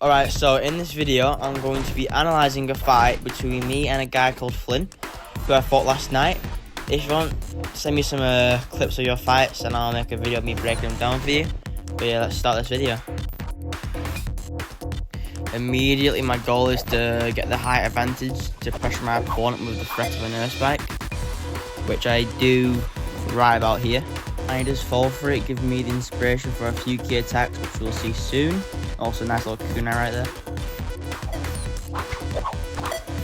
Alright, so in this video, I'm going to be analysing a fight between me and a guy called Flynn, who I fought last night. If you want, send me some clips of your fights and I'll make a video of me breaking them down for you. But yeah, let's start this video. Immediately, my goal is to get the height advantage to pressure my opponent with the threat of an air spike, which I do right about here. I just fall for it, give me the inspiration for a few key attacks, which we'll see soon. Also, nice little kunai right there.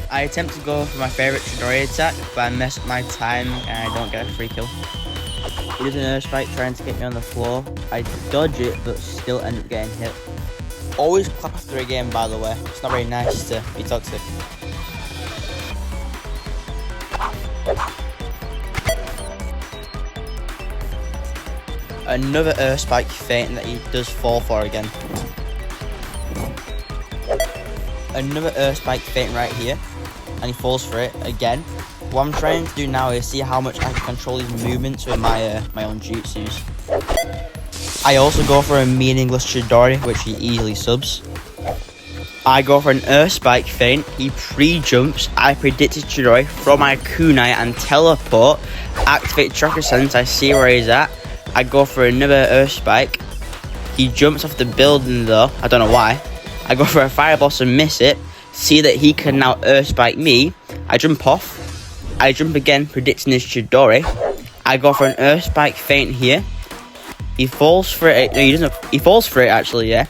I attempt to go for my favourite Chidori attack, but I mess up my timing and I don't get a free kill. He does an air spike trying to get me on the floor. I dodge it, but still end up getting hit. Always clap after a game, by the way. It's not very nice to be toxic. Another air spike feint that he does fall for again. Another air spike feint right here, and he falls for it again. What I'm trying to do now is see how much I can control his movements with my own jutsus. I also go for a meaningless Chidori, which he easily subs. I go for an air spike feint. He pre-jumps. I predict his Chidori, throw my kunai and teleport. Activate tracker sense. I see where he's at. I go for another air spike. He jumps off the building though. I don't know why. I go for a fire blossom, miss it. See that he can now air spike me. I jump off. I jump again, predicting his Chidori. I go for an air spike feint here. He falls for it. No, he doesn't. He falls for it actually. Yeah.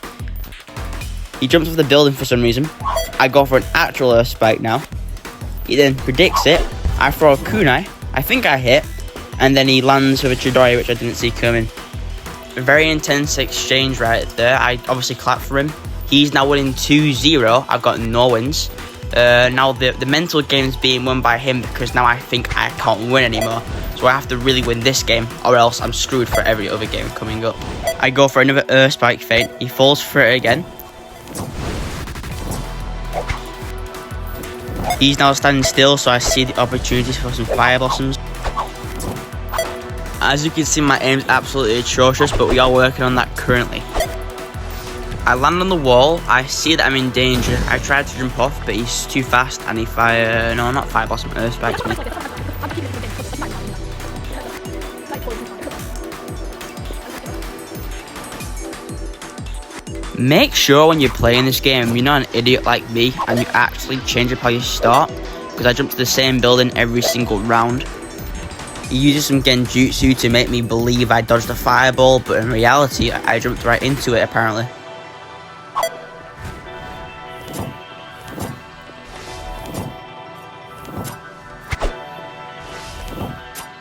He jumps off the building for some reason. I go for an actual air spike now. He then predicts it. I throw a kunai. I think I hit. And then he lands with a Chidori, which I didn't see coming. A very intense exchange right there. I obviously clap for him. He's now winning 2-0. I've got no wins. Now the mental game is being won by him because now I think I can't win anymore. So I have to really win this game or else I'm screwed for every other game coming up. I go for another air spike feint. He falls for it again. He's now standing still, so I see the opportunities for some fire blossoms. As you can see, my aim is absolutely atrocious, but we are working on that currently. I land on the wall. I see that I'm in danger. I try to jump off, but he's too fast, and he not fire blossom, air spikes me. Make sure when you're playing this game, you're not an idiot like me, and you actually change up how you start, because I jump to the same building every single round. He uses some genjutsu to make me believe I dodged the fireball, but in reality, I jumped right into it apparently.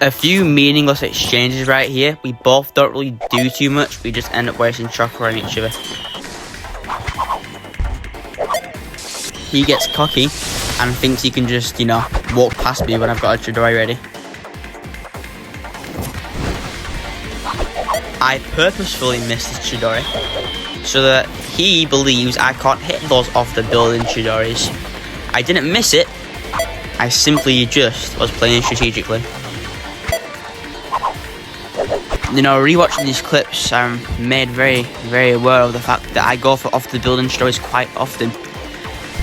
A few meaningless exchanges right here. We both don't really do too much. We just end up wasting chakra on each other. He gets cocky and thinks he can just, walk past me when I've got a Chidori ready. I purposefully missed his Chidori so that he believes I can't hit those off the building Chidoris. I didn't miss it. I simply just was playing strategically. Rewatching these clips, I'm made very, very aware of the fact that I go for off the building Chidoris quite often.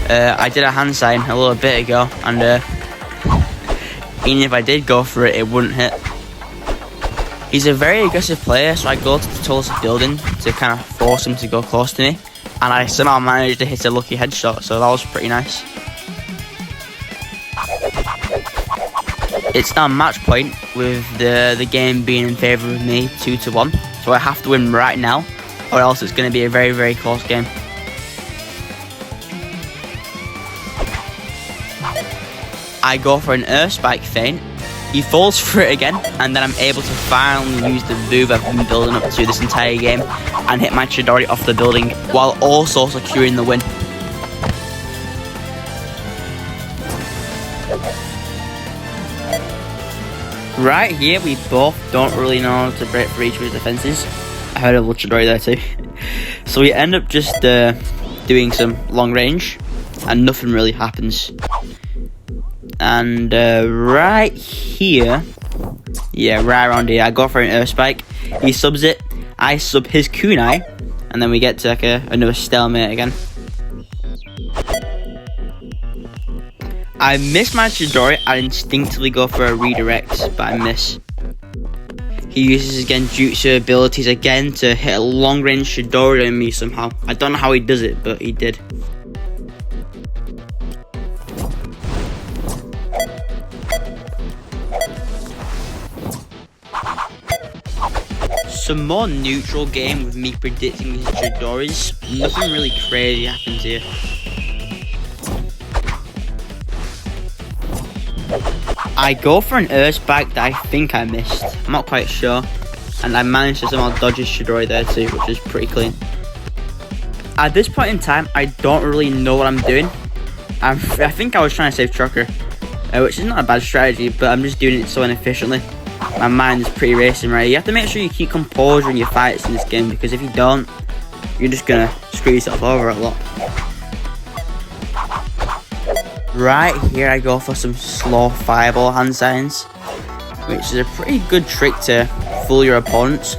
I did a hand sign a little bit ago, and even if I did go for it, it wouldn't hit. He's a very aggressive player, so I go to the tallest building to kind of force him to go close to me, and I somehow managed to hit a lucky headshot, so that was pretty nice. It's now match point with the game being in favour of me, 2-1, so I have to win right now, or else it's going to be a very, very close game. I go for an air spike feint. He falls for it again, and then I'm able to finally use the move I've been building up to this entire game and hit my Chidori off the building while also securing the win. Right here, we both don't really know how to break for each other's defences. I heard a little Chidori there too. So we end up just doing some long range, and nothing really happens. And right here, right around here, I go for an air spike. He subs it, I sub his kunai, and then we get to like another stalemate again. I miss my Chidori. I instinctively go for a redirect, but I miss. He uses his Genjutsu abilities again to hit a long range Chidori on me somehow. I don't know how he does it, but he did. Some more neutral game with me predicting his Chidoris. Nothing really crazy happens here. I go for an Earth Spike that I think I missed. I'm not quite sure. And I managed to somehow dodge his Chidori there too, which is pretty clean. At this point in time, I don't really know what I'm doing. I think I was trying to save Trucker, which is not a bad strategy, but I'm just doing it so inefficiently. My mind is pretty racing, right? You have to make sure you keep composure in your fights in this game, because if you don't, you're just gonna screw yourself over a lot. Right here I go for some slow fireball hand signs, which is a pretty good trick to fool your opponents.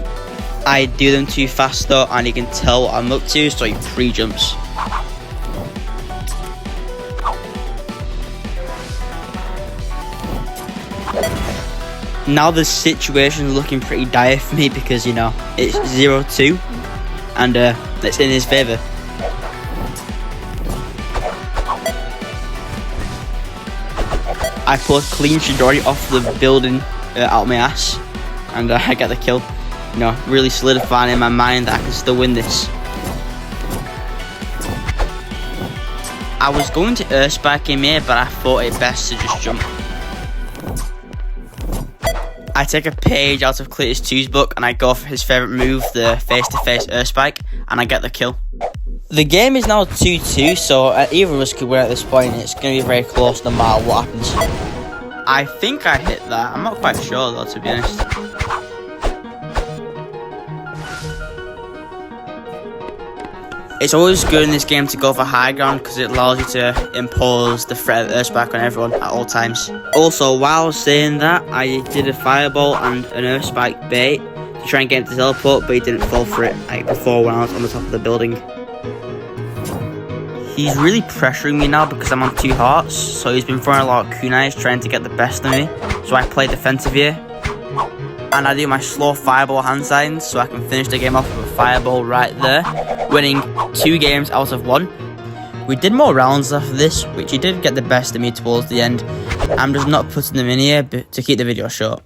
I do them too fast though, and you can tell what I'm up to, so he pre-jumps. Now the situation is looking pretty dire for me because, you know, it's 0-2 and it's in his favour. I pull a clean Chidori off the building out my ass and I get the kill. You know, really solidifying in my mind that I can still win this. I was going to Earth Spike him here, but I thought it best to just jump. I take a page out of Cletus 2's book and I go for his favourite move, the face-to-face Earth Spike, and I get the kill. The game is now 2-2, so either of us could win at this point. It's going to be very close no matter what happens. I think I hit that. I'm not quite sure though, to be honest. It's always good in this game to go for high ground because it allows you to impose the threat of Earth Spike on everyone at all times. Also, while I was saying that, I did a fireball and an Earth Spike bait to try and get him to teleport, but he didn't fall for it like before when I was on the top of the building. He's really pressuring me now because I'm on 2 hearts, so he's been throwing a lot of kunais trying to get the best of me, so I play defensive here. And I do my slow fireball hand signs so I can finish the game off with a fireball right there, winning 2 games out of 1. We did more rounds after this, which he did get the best of me towards the end. I'm just not putting them in here to keep the video short.